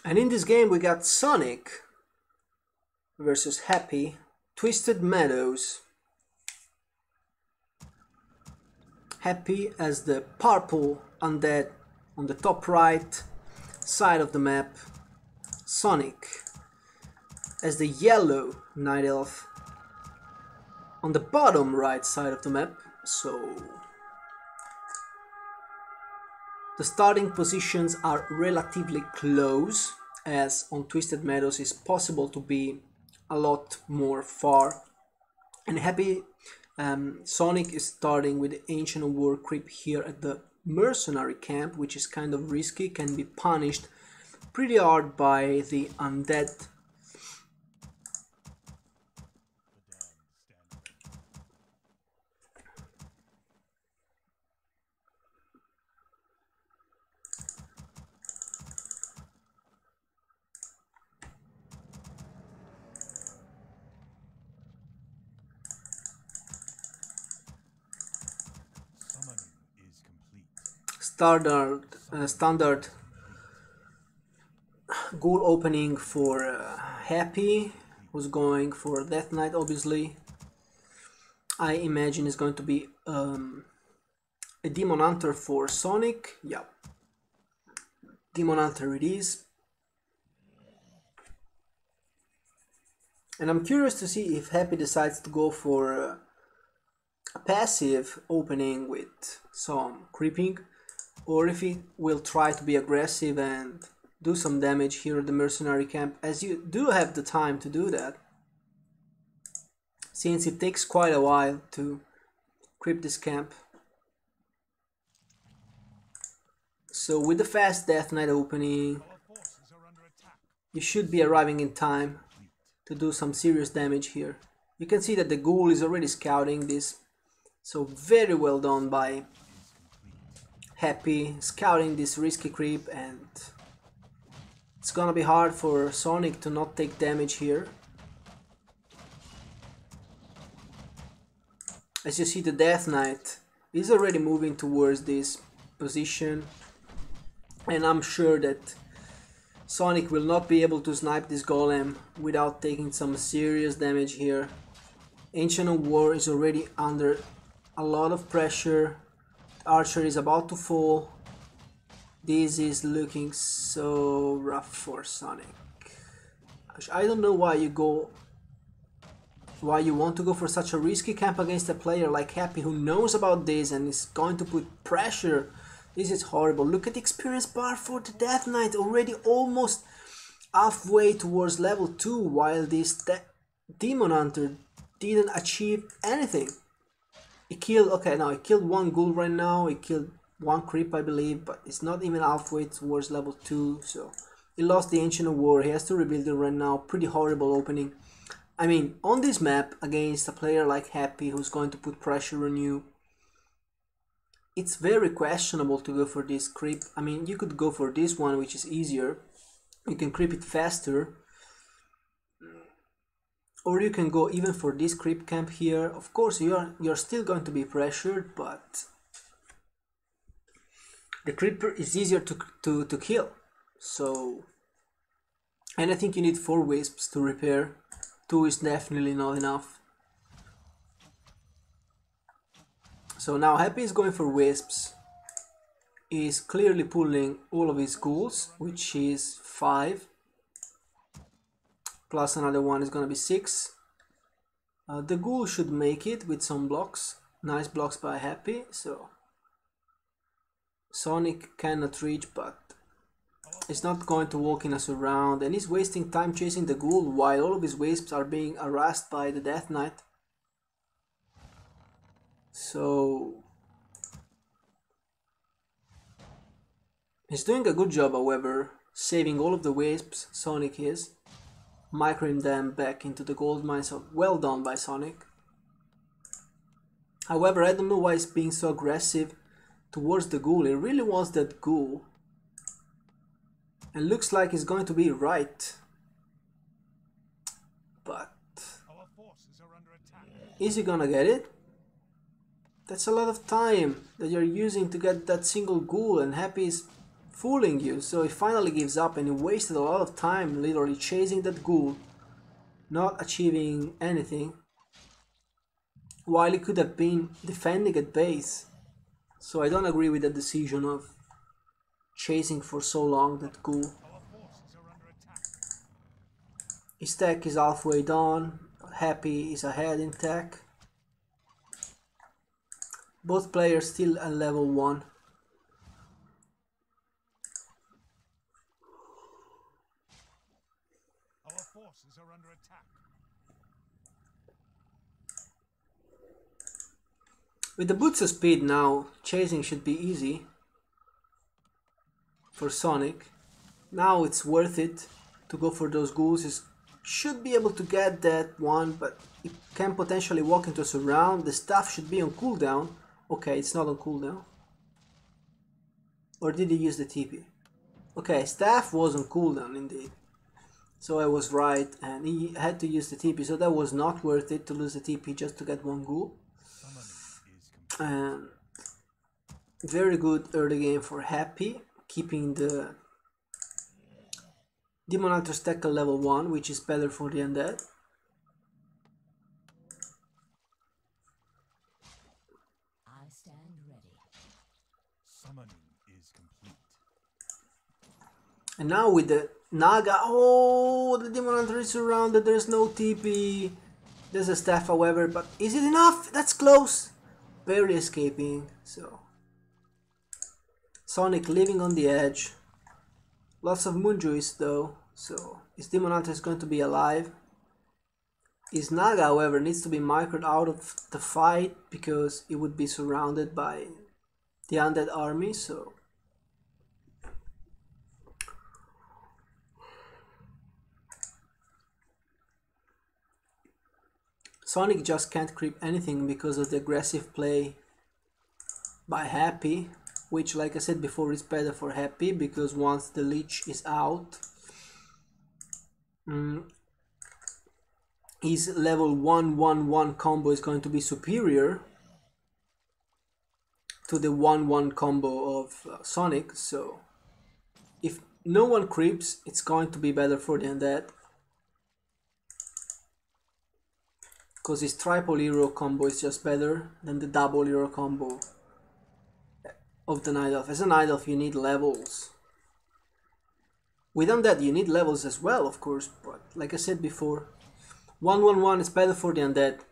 And in this game we got Sonic versus Happy, Twisted Meadows. Happy as the purple undead on the top right side of the map. Sonic as the yellow night elf on the bottom right side of the map. So the starting positions are relatively close, as on Twisted Meadows it's possible to be a lot more far. And Happy Sonic is starting with the Ancient of War creep here at the mercenary camp, which is kind of risky, can be punished pretty hard by the undead. Standard goal opening for Happy, who's going for Death Knight obviously. I imagine it's going to be a Demon Hunter for Sonic. Yeah, Demon Hunter it is. And I'm curious to see if Happy decides to go for a passive opening with some creeping, or if he will try to be aggressive and do some damage here at the mercenary camp, as you do have the time to do that, since it takes quite a while to creep this camp. So with the fast Death Knight opening, you should be arriving in time to do some serious damage here. You can see that the ghoul is already scouting this, so very well done by Happy scouting this risky creep, and it's gonna be hard for Sonic to not take damage here. As you see, the Death Knight is already moving towards this position, and I'm sure that Sonic will not be able to snipe this golem without taking some serious damage here. Ancient of War is already under a lot of pressure. Archer is about to fall. This is looking so rough for Sonic. I don't know why you want to go for such a risky camp against a player like Happy, who knows about this and is going to put pressure. This is horrible. Look at the experience bar for the Death Knight, already almost halfway towards level 2, while this Demon Hunter didn't achieve anything. He killed, okay, now he killed one ghoul right now, he killed one creep I believe, but it's not even halfway towards level 2, so he lost the Ancient of War, he has to rebuild it right now. Pretty horrible opening. I mean, on this map, against a player like Happy, who's going to put pressure on you, it's very questionable to go for this creep. I mean, you could go for this one, which is easier, you can creep it faster, or you can go even for this creep camp here. Of course, you're still going to be pressured, but the creeper is easier to kill. So, and I think you need 4 wisps to repair. 2 is definitely not enough. So now Happy is going for wisps. He's clearly pulling all of his ghouls, which is 5. Plus another one is gonna be 6. The ghoul should make it with some blocks. Nice blocks by Happy, so Sonic cannot reach, but he's not going to walk in us around, and he's wasting time chasing the ghoul while all of his wisps are being harassed by the Death Knight. So he's doing a good job, however, saving all of the wisps. Sonic is microing them back into the gold mine, so well done by Sonic. However, I don't know why he's being so aggressive towards the ghoul. He really wants that ghoul, and looks like he's going to be right, but is he gonna get it? That's a lot of time that you're using to get that single ghoul, and Happy is fooling you. So he finally gives up, and he wasted a lot of time literally chasing that ghoul, not achieving anything, while he could have been defending at base. So I don't agree with the decision of chasing for so long that ghoul. His tech is halfway done. Happy is ahead in tech. Both players still at level 1. Our forces are under attack. With the boots of speed now, chasing should be easy for Sonic. Now it's worth it to go for those ghouls. He should be able to get that one, but he can potentially walk into a surround. The staff should be on cooldown. Okay, it's not on cooldown. Or did he use the TP? Okay, staff was on cooldown indeed. So I was right, and he had to use the TP, so that was not worth it to lose the TP just to get one ghoul. And very good early game for Happy, keeping the Demon Hunter's tackle level 1, which is better for the undead. I stand ready. Summoning is complete. And now with the Naga, oh, the Demon Hunter is surrounded, there's no TP. There's a staff, however, but is it enough? That's close. Barely escaping, so. Sonic living on the edge. Lots of Moonjuice though, so his Demon Hunter is going to be alive. His Naga, however, needs to be microed out of the fight because it would be surrounded by the undead army, so. Sonic just can't creep anything because of the aggressive play by Happy, which, like I said before, is better for Happy because once the leech is out, his level 1-1-1 combo is going to be superior to the 1-1 combo of Sonic. So if no one creeps, it's going to be better for the undead, because his triple hero combo is just better than the double hero combo of the Night Elf. As a Night Elf you need levels. With undead you need levels as well, of course, but like I said before, 1-1-1 is better for the undead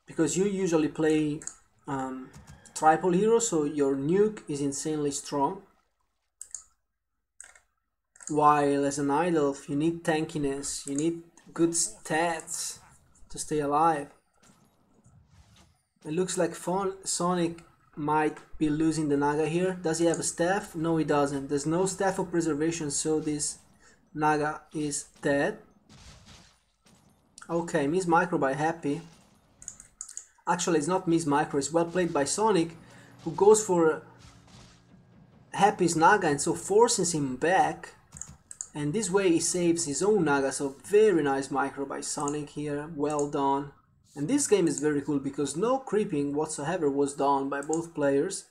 because you usually play triple hero, so your nuke is insanely strong, while as a Night Elf you need tankiness, you need good stats to stay alive. It looks like Sonic might be losing the Naga here. Does he have a staff? No, he doesn't. There's no staff of preservation, so this Naga is dead. Okay, miss micro by Happy. Actually, it's not miss micro, it's well played by Sonic, who goes for Happy's Naga and so forces him back. And this way he saves his own Naga, so very nice micro by Sonic here, well done. And this game is very cool because no creeping whatsoever was done by both players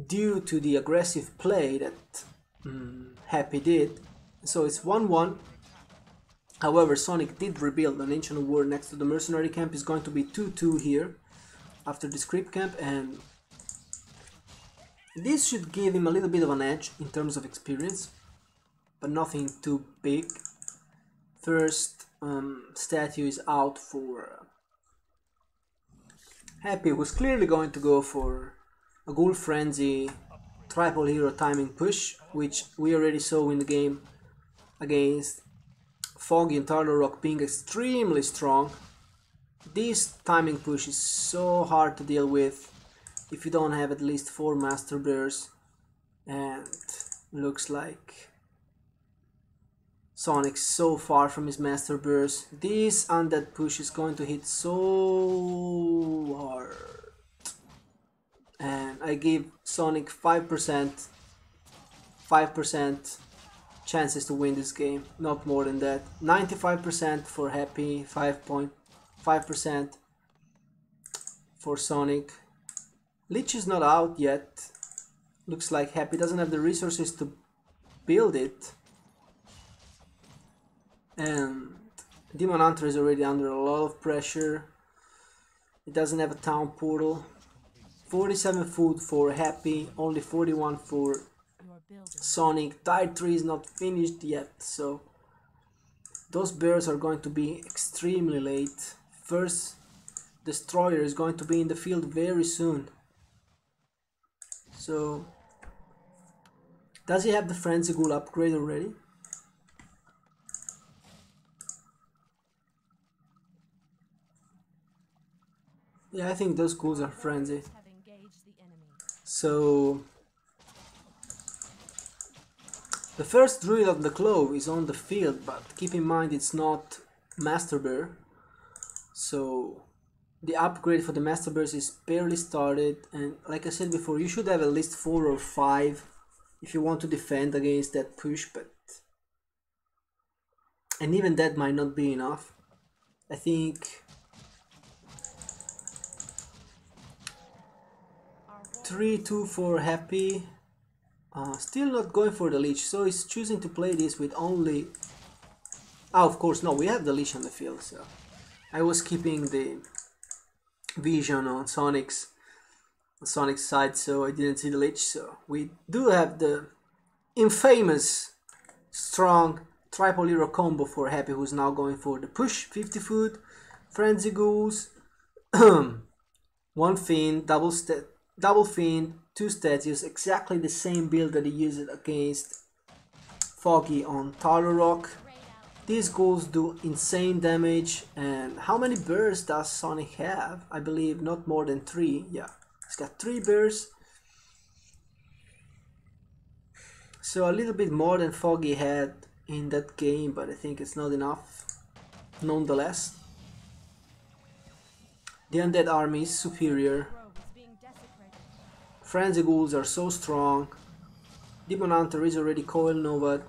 due to the aggressive play that Happy did. So it's 1-1. However, Sonic did rebuild an Ancient War next to the mercenary camp. It's going to be 2-2 here after this creep camp, and this should give him a little bit of an edge in terms of experience, but nothing too big. First statue is out for Happy, was clearly going to go for a Ghoul Frenzy triple hero timing push, which we already saw in the game against Foggy and Tartar Rock being extremely strong. This timing push is so hard to deal with if you don't have at least 4 Master Bears, and looks like Sonic's so far from his Master Bears. This undead push is going to hit so hard, and I give Sonic 5% chances to win this game, not more than that. 95% for Happy, 5.5% for Sonic. Leech is not out yet, Looks like Happy doesn't have the resources to build it. And Demon Hunter is already under a lot of pressure. It doesn't have a town portal. 47 food for Happy, only 41 for Your building. Sonic. Tide 3 is not finished yet, so those bears are going to be extremely late. First destroyer is going to be in the field very soon. So, does he have the Frenzy Ghoul upgrade already? Yeah, I think those ghouls are frenzy. Have engaged the enemy. So, the first Druid of the Clove is on the field, but keep in mind it's not Master Bear. So, the upgrade for the Master Bears is barely started, and like I said before, you should have at least 4 or 5 if you want to defend against that push, but and even that might not be enough. I think 3-2 for Happy. Still not going for the leech, so he's choosing to play this with only... Oh, of course, no, we have the leech on the field, so I was keeping the vision on Sonic's side, so I didn't see the leech. So we do have the infamous strong triple hero combo for Happy, who's now going for the push. 50 food, Frenzy Ghouls, 1 Fiend, double Fiend, 2 statues, exactly the same build that he used against Foggy on Taro Rock. These ghouls do insane damage. And how many bears does Sonic have? I believe not more than 3. Yeah, he's got 3 bears. So a little bit more than Foggy had in that game, but I think it's not enough nonetheless. The undead army is superior. Grove is being desecrated. Frenzy ghouls are so strong. Demon Hunter is already Coil Nova.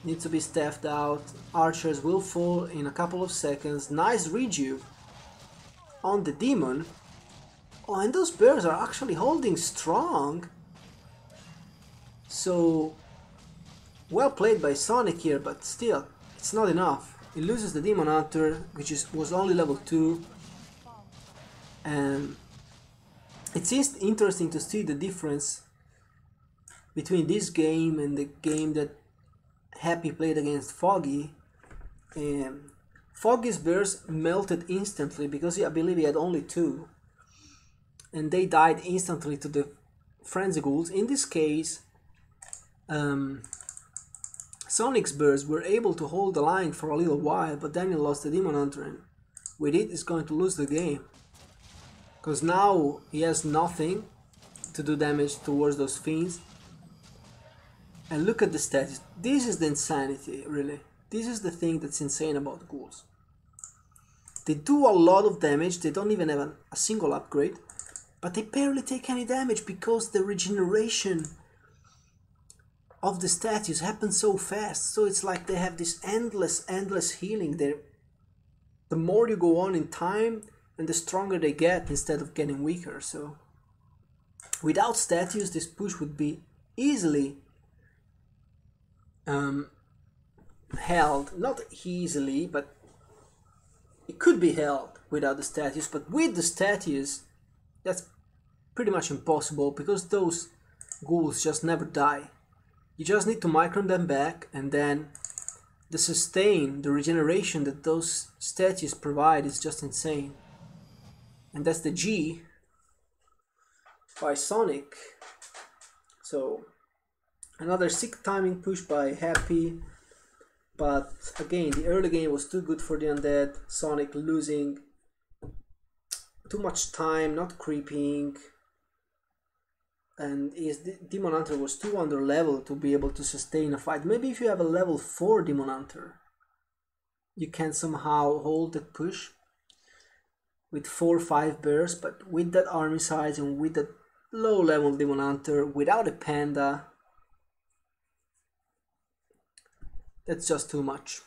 Needs to be staffed out. Archers will fall in a couple of seconds. Nice rejuve on the demon. Oh, and those bears are actually holding strong. So, well played by Sonic here, but still, it's not enough. He loses the Demon Hunter, which was only level 2. And it's interesting to see the difference between this game and the game that Happy played against Foggy. Foggy's bears melted instantly because I believe he had only 2. And they died instantly to the Frenzy Ghouls. In this case, Sonic's bears were able to hold the line for a little while, but then he lost the Demon Hunter, and with it he's going to lose the game. Because now he has nothing to do damage towards those fiends. And look at the stats. This is the insanity, really. This is the thing that's insane about the ghouls. They do a lot of damage, they don't even have a single upgrade, but they barely take any damage because the regeneration of the statues happens so fast. So it's like they have this endless healing there. The more you go on in time, and the stronger they get instead of getting weaker. So without statues, this push would be easily held. Not easily, but it could be held without the statues. But with the statues, that's pretty much impossible because those ghouls just never die. You just need to micron them back, and then the sustain, the regeneration that those statues provide is just insane. And that's the G by Sonic. So another sick timing push by Happy. But again, the early game was too good for the undead. Sonic losing too much time, not creeping. And his Demon Hunter was too under level to be able to sustain a fight. Maybe if you have a level 4 Demon Hunter, you can somehow hold that push with 4 or 5 bears, but with that army size and with that low level Demon Hunter without a panda, that's just too much.